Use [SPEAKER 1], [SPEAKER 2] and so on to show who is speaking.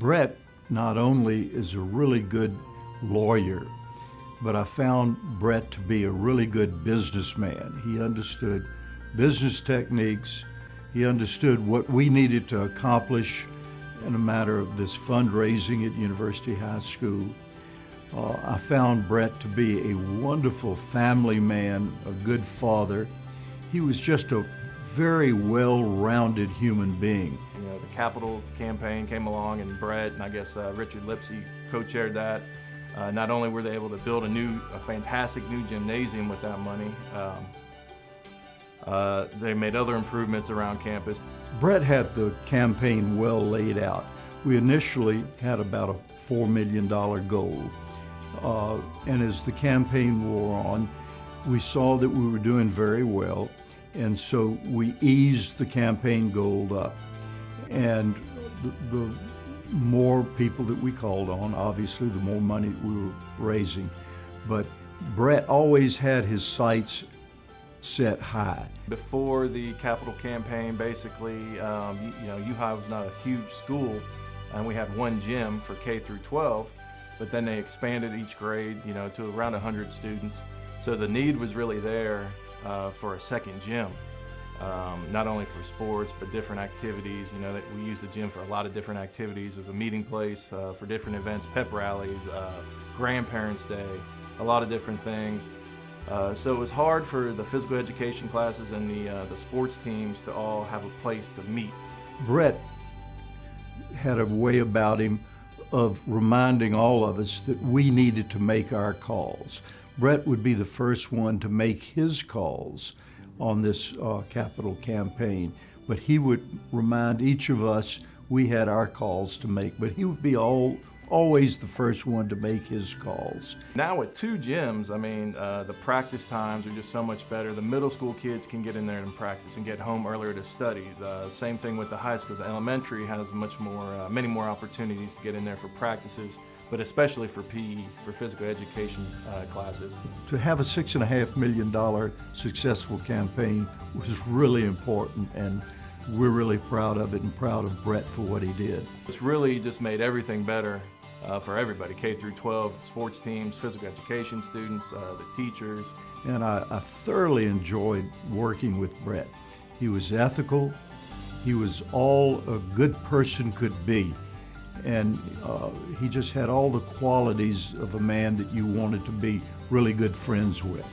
[SPEAKER 1] Brett not only is a really good lawyer, but I found Brett to be a really good businessman. He understood business techniques. He understood what we needed to accomplish in a matter of this fundraising at University High School. I found Brett to be a wonderful family man, a good father. He was just a very well-rounded human being.
[SPEAKER 2] You know, the capital campaign came along, and Brett and I guess Richard Lipsey co-chaired that. Not only were they able to build a fantastic new gymnasium with that money, they made other improvements around campus.
[SPEAKER 1] Brett had the campaign well laid out. We initially had about a $4 million goal. And as the campaign wore on, we saw that we were doing very well. And so we eased the campaign goal up. And the more people that we called on, obviously, the more money we were raising. But Brett always had his sights set high.
[SPEAKER 2] Before the capital campaign, basically, you know, U-High was not a huge school, and we had one gym for K through 12, but then they expanded each grade, you know, to around 100 students. So the need was really there for a second gym, not only for sports, but different activities. You know, that we use the gym for a lot of different activities as a meeting place for different events, pep rallies, Grandparents' Day, a lot of different things. So it was hard for the physical education classes and the sports teams to all have a place to meet.
[SPEAKER 1] Brett had a way about him of reminding all of us that we needed to make our calls. Brett would be the first one to make his calls on this capital campaign, but he would remind each of us we had our calls to make, but he would be always the first one to make his calls.
[SPEAKER 2] Now with two gyms, I mean, the practice times are just so much better. The middle school kids can get in there and practice and get home earlier to study. The same thing with the high school. The elementary has many more opportunities to get in there for practices, but especially for PE, for physical education classes.
[SPEAKER 1] To have a $6.5 million successful campaign was really important, and we're really proud of it and proud of Brett for what he did.
[SPEAKER 2] It's really just made everything better for everybody, K through 12, sports teams, physical education students, the teachers.
[SPEAKER 1] And I thoroughly enjoyed working with Brett. He was ethical. He was all a good person could be. And he just had all the qualities of a man that you wanted to be really good friends with.